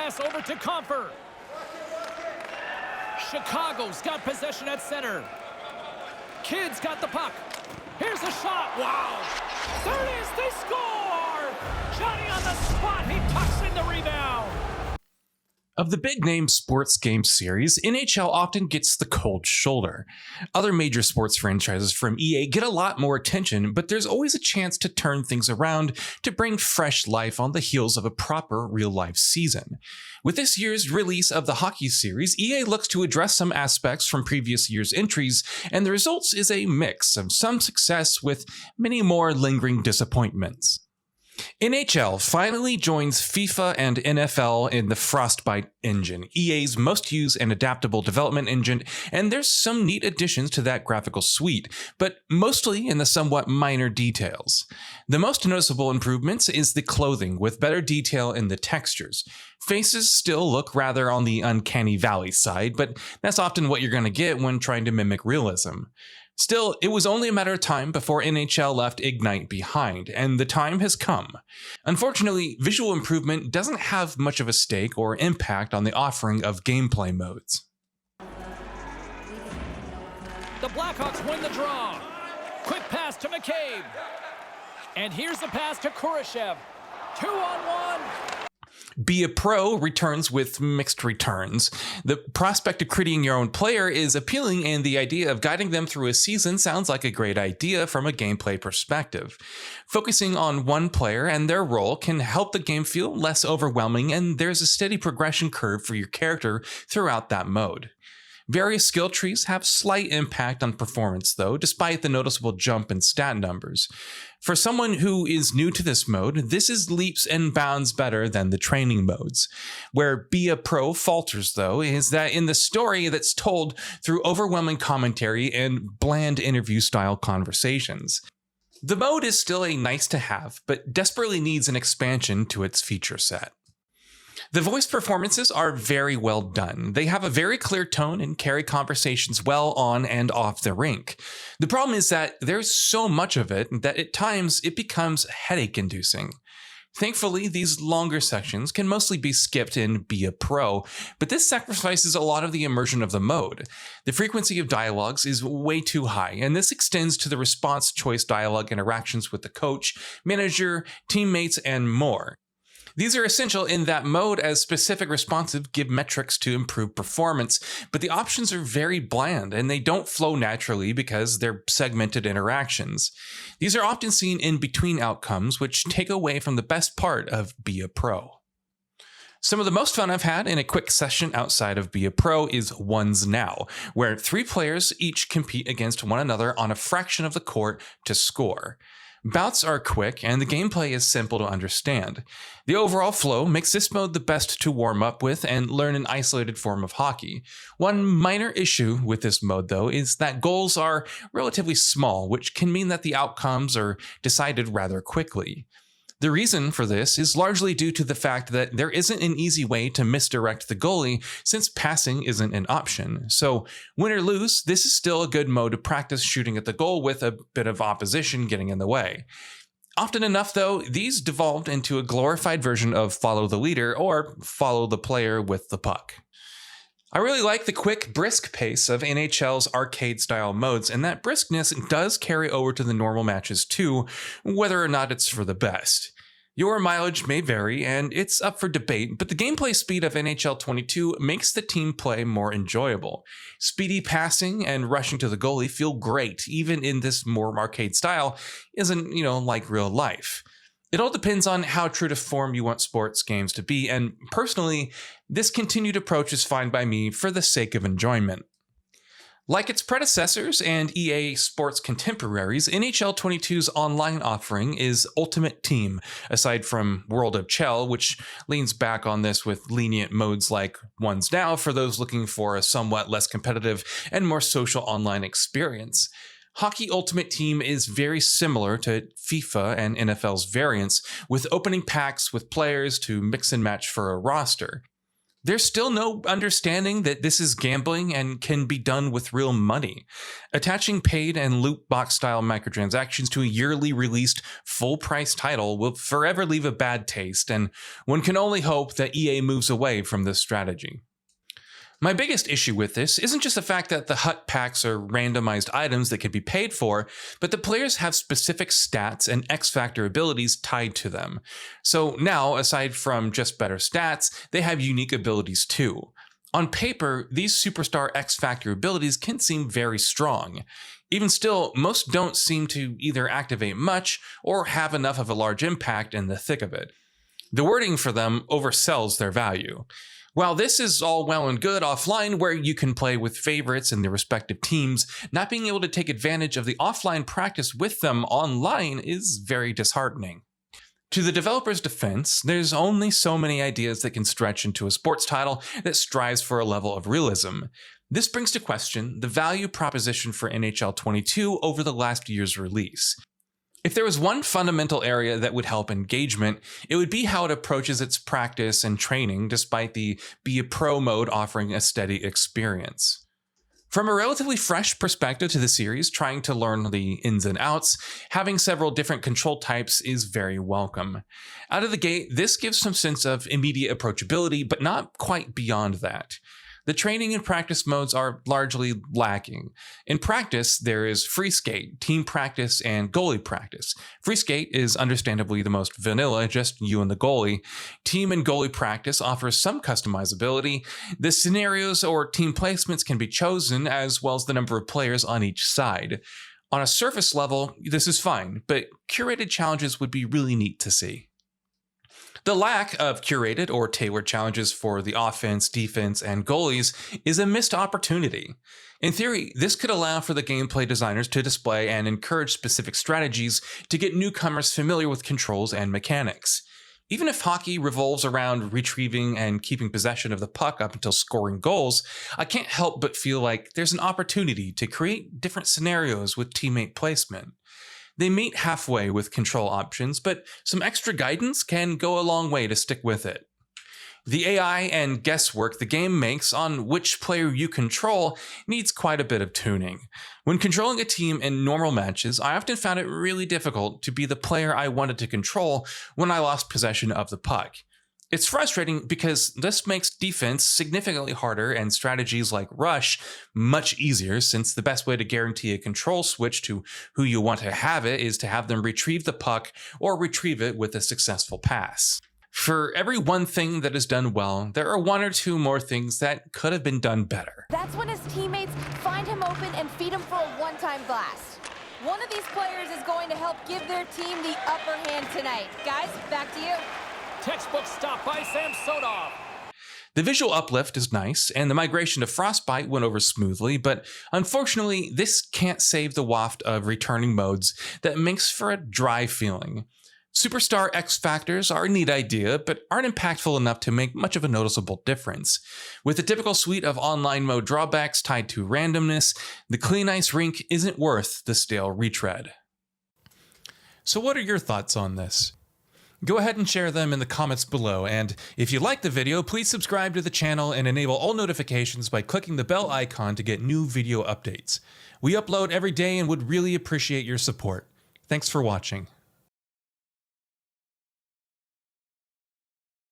pass over to Comfort. Chicago's got possession at center. Kids got the puck. Here's a shot. Wow. There it is. They score. Johnny on the spot. He tucks in the rebound. Of the big-name sports game series, NHL often gets the cold shoulder. Other major sports franchises from EA get a lot more attention, but there's always a chance to turn things around to bring fresh life on the heels of a proper real-life season. With this year's release of the hockey series, EA looks to address some aspects from previous year's entries, and the results is a mix of some success with many more lingering disappointments. NHL finally joins FIFA and NFL in the Frostbite Engine, EA's most used and adaptable development engine, and there's some neat additions to that graphical suite, but mostly in the somewhat minor details. The most noticeable improvements is the clothing, with better detail in the textures. Faces still look rather on the uncanny valley side, but that's often what you're going to get when trying to mimic realism. Still, it was only a matter of time before NHL left Ignite behind, and the time has come. Unfortunately, visual improvement doesn't have much of a stake or impact on the offering of gameplay modes. The Blackhawks win the draw. Quick pass to McCabe. And here's the pass to Kurashev. 2-on-1. Be a Pro returns with mixed returns. The prospect of creating your own player is appealing, and the idea of guiding them through a season sounds like a great idea from a gameplay perspective. Focusing on one player and their role can help the game feel less overwhelming, and there's a steady progression curve for your character throughout that mode. Various skill trees have slight impact on performance though, despite the noticeable jump in stat numbers. For someone who is new to this mode, this is leaps and bounds better than the training modes. Where Be a Pro falters though, is that in the story that's told through overwhelming commentary and bland interview-style conversations. The mode is still a nice to have, but desperately needs an expansion to its feature set. The voice performances are very well done. They have a very clear tone and carry conversations well on and off the rink. The problem is that there's so much of it that at times it becomes headache-inducing. Thankfully, these longer sections can mostly be skipped in Be a Pro, but this sacrifices a lot of the immersion of the mode. The frequency of dialogues is way too high, and this extends to the response choice dialogue interactions with the coach, manager, teammates, and more. These are essential in that mode, as specific responsive give metrics to improve performance, but the options are very bland and they don't flow naturally because they're segmented interactions. These are often seen in between outcomes, which take away from the best part of Be a Pro. Some of the most fun I've had in a quick session outside of Be a Pro is Ones Now, where 3 players each compete against one another on a fraction of the court to score. Bouts are quick, and the gameplay is simple to understand. The overall flow makes this mode the best to warm up with and learn an isolated form of hockey. One minor issue with this mode, though, is that goals are relatively small, which can mean that the outcomes are decided rather quickly. The reason for this is largely due to the fact that there isn't an easy way to misdirect the goalie, since passing isn't an option. So, win or lose, this is still a good mode to practice shooting at the goal with a bit of opposition getting in the way. Often enough, though, these devolved into a glorified version of follow the leader or follow the player with the puck. I really like the quick, brisk pace of NHL's arcade-style modes, and that briskness does carry over to the normal matches too, whether or not it's for the best. Your mileage may vary, and it's up for debate, but the gameplay speed of NHL 22 makes the team play more enjoyable. Speedy passing and rushing to the goalie feel great, even in this more arcade style isn't, like real life. It all depends on how true to form you want sports games to be, and personally, this continued approach is fine by me for the sake of enjoyment. Like its predecessors and EA Sports contemporaries, NHL 22's online offering is Ultimate Team, aside from World of Chell, which leans back on this with lenient modes like Ones Now for those looking for a somewhat less competitive and more social online experience. Hockey Ultimate Team is very similar to FIFA and NFL's variants, with opening packs with players to mix and match for a roster. There's still no understanding that this is gambling and can be done with real money. Attaching paid and loot box style microtransactions to a yearly released full price title will forever leave a bad taste, and one can only hope that EA moves away from this strategy. My biggest issue with this isn't just the fact that the hut packs are randomized items that can be paid for, but the players have specific stats and X Factor abilities tied to them. So now, aside from just better stats, they have unique abilities too. On paper, these Superstar X Factor abilities can seem very strong. Even still, most don't seem to either activate much or have enough of a large impact in the thick of it. The wording for them oversells their value. While this is all well and good offline where you can play with favorites in their respective teams, not being able to take advantage of the offline practice with them online is very disheartening. To the developer's defense, there's only so many ideas that can stretch into a sports title that strives for a level of realism. This brings to question the value proposition for NHL 22 over the last year's release. If there was one fundamental area that would help engagement, it would be how it approaches its practice and training, despite the Be a Pro mode offering a steady experience. From a relatively fresh perspective to the series, trying to learn the ins and outs, having several different control types is very welcome. Out of the gate, this gives some sense of immediate approachability, but not quite beyond that. The training and practice modes are largely lacking. In practice, there is free skate, team practice, and goalie practice. Free skate is understandably the most vanilla, just you and the goalie. Team and goalie practice offers some customizability. The scenarios or team placements can be chosen, as well as the number of players on each side. On a surface level, this is fine, but curated challenges would be really neat to see. The lack of curated or tailored challenges for the offense, defense, and goalies is a missed opportunity. In theory, this could allow for the gameplay designers to display and encourage specific strategies to get newcomers familiar with controls and mechanics. Even if hockey revolves around retrieving and keeping possession of the puck up until scoring goals, I can't help but feel like there's an opportunity to create different scenarios with teammate placement. They meet halfway with control options, but some extra guidance can go a long way to stick with it. The AI and guesswork the game makes on which player you control needs quite a bit of tuning. When controlling a team in normal matches, I often found it really difficult to be the player I wanted to control when I lost possession of the puck. It's frustrating because this makes defense significantly harder and strategies like rush much easier, since the best way to guarantee a control switch to who you want to have it is to have them retrieve the puck or retrieve it with a successful pass. For every one thing that is done well, there are one or two more things that could have been done better. That's when his teammates find him open and feed him for a one-time blast. One of these players is going to help give their team the upper hand tonight. Guys, back to you. Textbook stop by Sam Sodov. The visual uplift is nice, and the migration to Frostbite went over smoothly, but unfortunately, this can't save the waft of returning modes that makes for a dry feeling. Superstar X Factors are a neat idea, but aren't impactful enough to make much of a noticeable difference. With the typical suite of online mode drawbacks tied to randomness, the Clean Ice Rink isn't worth the stale retread. So what are your thoughts on this? Go ahead and share them in the comments below, and if you like the video, please subscribe to the channel and enable all notifications by clicking the bell icon to get new video updates. We upload every day and would really appreciate your support. Thanks for watching.